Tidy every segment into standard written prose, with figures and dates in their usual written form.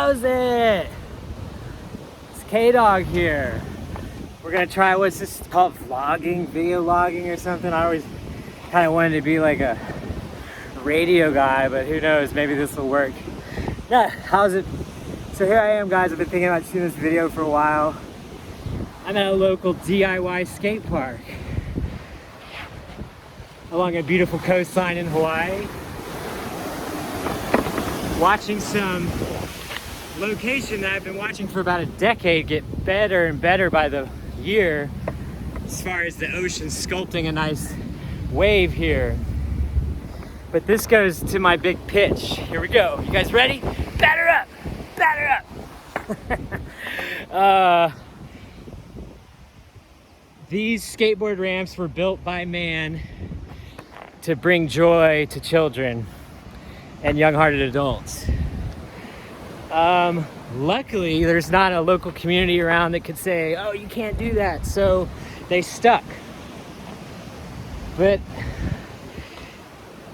How's it? It's K-Dog here. We're gonna try, what's this called? Vlogging, video logging or something? I always kind of wanted to be like a radio guy, but who knows, maybe this will work. Yeah, how's it? So here I am, guys. I've been thinking about shooting this video for a while. I'm at a local DIY skate park along a beautiful coastline in Hawaii, watching some location that I've been watching for about a decade get better and better by the year as far as the ocean sculpting a nice wave here. But this goes to my big pitch. Here we go. You guys ready? Batter up! Batter up! These skateboard ramps were built by man to bring joy to children and young-hearted adults. Luckily, there's not a local community around that could say, oh, you can't do that, so they stuck. But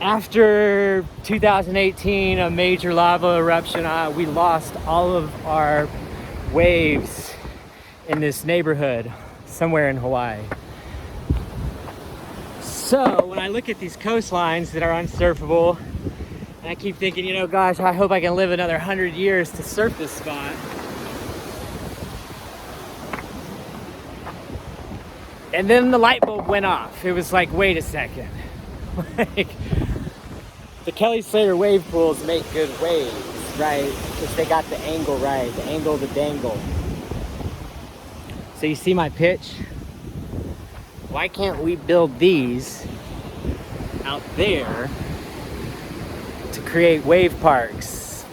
after 2018, a major lava eruption, we lost all of our waves in this neighborhood somewhere in Hawaii. So when I look at these coastlines that are unsurfable, and I keep thinking, you know, gosh, I hope I can live another 100 years to surf this spot. And then the light bulb went off. It was like, wait a second. Like, the Kelly Slater wave pools make good waves, right? Because they got the angle right, the angle, the dangle. So you see my pitch? Why can't we build these out there to create wave parks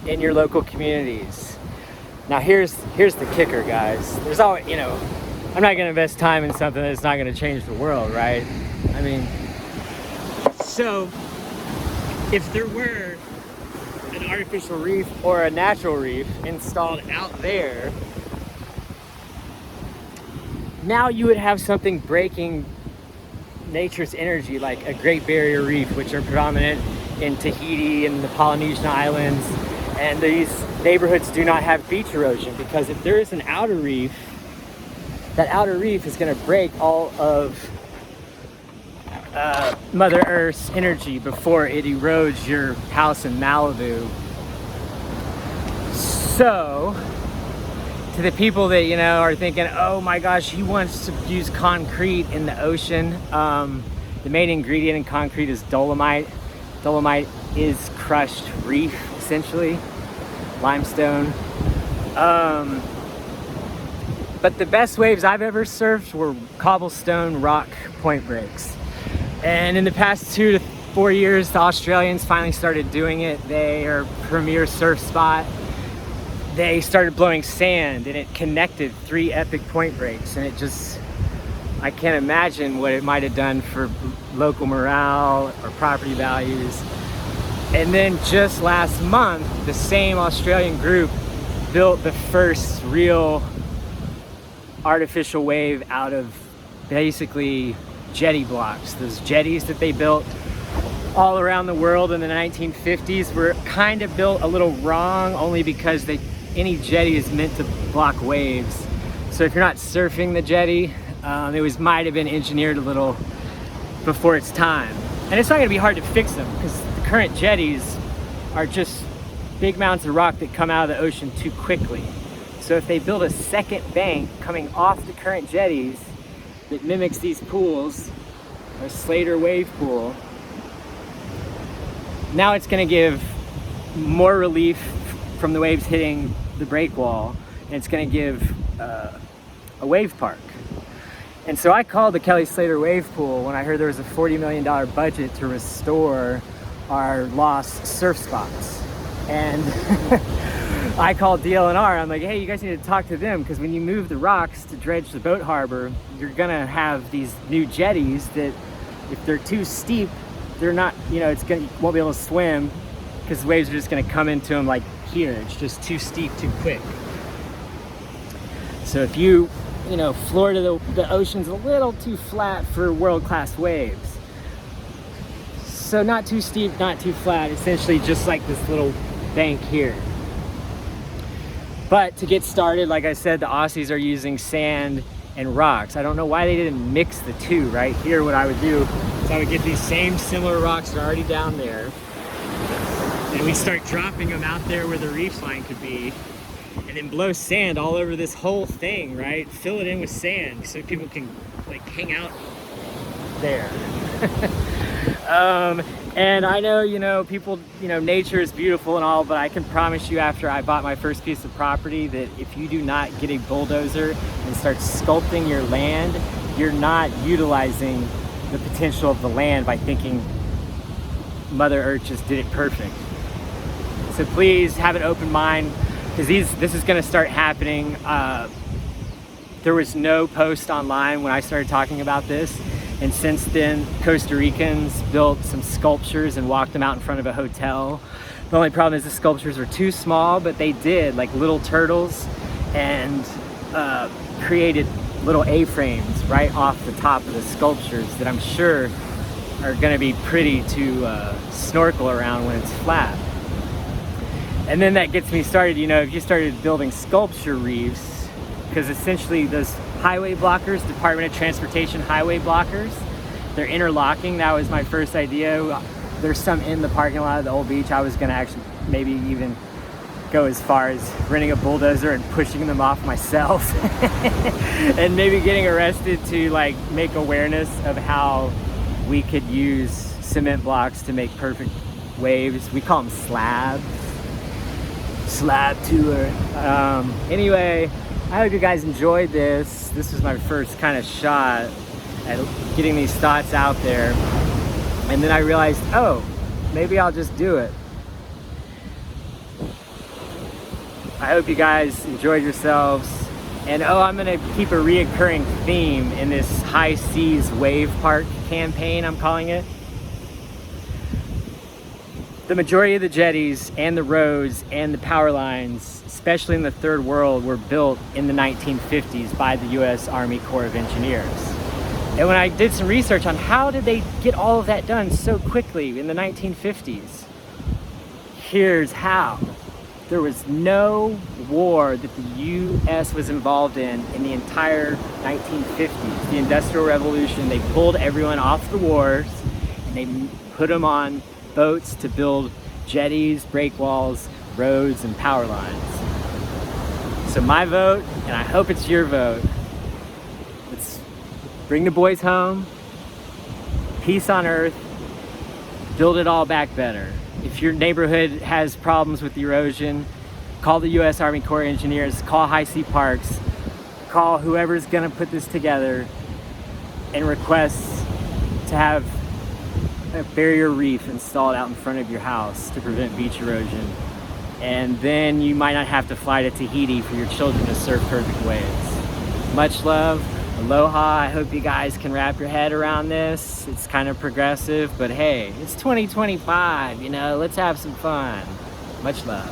in your local communities? Now here's the kicker, guys. There's always, you know, I'm not gonna invest time in something that's not gonna change the world, right? I mean, so if there were an artificial reef or a natural reef installed out there, now you would have something breaking nature's energy, like a Great Barrier Reef, which are predominant in Tahiti and the Polynesian Islands. And these neighborhoods do not have beach erosion, because if there is an outer reef, that outer reef is going to break all of Mother Earth's energy before it erodes your house in Malibu. So to the people that, you know, are thinking, oh my gosh, he wants to use concrete in the ocean. The main ingredient in concrete is dolomite. Dolomite is crushed reef, essentially, limestone. But the best waves I've ever surfed were cobblestone rock point breaks. And in the past 2 to 4 years, the Australians finally started doing it. They are a premier surf spot. They started blowing sand, and it connected 3 epic point breaks, and it just, I can't imagine what it might have done for local morale or property values. And then just last month, the same Australian group built the first real artificial wave out of basically jetty blocks. Those jetties that they built all around the world in the 1950s were kind of built a little wrong, only because any jetty is meant to block waves. So if you're not surfing the jetty, it might have been engineered a little before its time. And it's not gonna be hard to fix them, because the current jetties are just big mounds of rock that come out of the ocean too quickly. So if they build a second bank coming off the current jetties that mimics these pools, a Slater wave pool, now it's gonna give more relief from the waves hitting the break wall, and it's going to give a wave park. And so I called the Kelly Slater wave pool when I heard there was a $40 million budget to restore our lost surf spots. And I called DLNR. I'm like, hey, you guys need to talk to them, because when you move the rocks to dredge the boat harbor, you're gonna have these new jetties that, if they're too steep, they're not, you know, you won't be able to swim, because the waves are just gonna come into them like here. It's just too steep, too quick. So if you know, Florida, the ocean's a little too flat for world-class waves. So not too steep, not too flat, essentially just like this little bank here. But to get started, like I said, the Aussies are using sand and rocks. I don't know why they didn't mix the two. Right here, what I would do is I would get these same similar rocks that are already down there, and we start dropping them out there where the reef line could be, and then blow sand all over this whole thing, right? Fill it in with sand so people can like hang out there. And I know, you know, people, you know, nature is beautiful and all, but I can promise you after I bought my first piece of property that if you do not get a bulldozer and start sculpting your land, you're not utilizing the potential of the land by thinking Mother Earth just did it perfect. So please have an open mind, because this is going to start happening. There was no post online when I started talking about this. And since then, Costa Ricans built some sculptures and walked them out in front of a hotel. The only problem is the sculptures were too small, but they did like little turtles and created little A-frames right off the top of the sculptures that I'm sure are gonna be pretty to snorkel around when it's flat. And then that gets me started, you know, if you started building sculpture reefs, because essentially those highway blockers, Department of Transportation highway blockers, they're interlocking. That was my first idea. There's some in the parking lot of the old beach. I was gonna actually maybe even go as far as renting a bulldozer and pushing them off myself and maybe getting arrested to like make awareness of how we could use cement blocks to make perfect waves. We call them slabs. Slab tour. Anyway, I hope you guys enjoyed this. This was my first kind of shot at getting these thoughts out there. And then I realized, oh, maybe I'll just do it. I hope you guys enjoyed yourselves. And oh, I'm gonna keep a reoccurring theme in this HiSeas Wavepark campaign, I'm calling it. The majority of the jetties and the roads and the power lines, especially in the third world, were built in the 1950s by the US Army Corps of Engineers. And when I did some research on how did they get all of that done so quickly in the 1950s, here's how. There was no war that the US was involved in the entire 1950s. The Industrial Revolution, they pulled everyone off the wars and they put them on boats to build jetties, breakwalls, roads, and power lines. So my vote, and I hope it's your vote, let's bring the boys home, peace on earth, build it all back better. If your neighborhood has problems with erosion, call the US Army Corps of Engineers, call HiSeas Parks, call whoever's gonna put this together and request to have a barrier reef installed out in front of your house to prevent beach erosion. And then you might not have to fly to Tahiti for your children to surf perfect waves. Much love, aloha. I hope you guys can wrap your head around this. It's kind of progressive, but hey, it's 2025, you know, let's have some fun. Much love.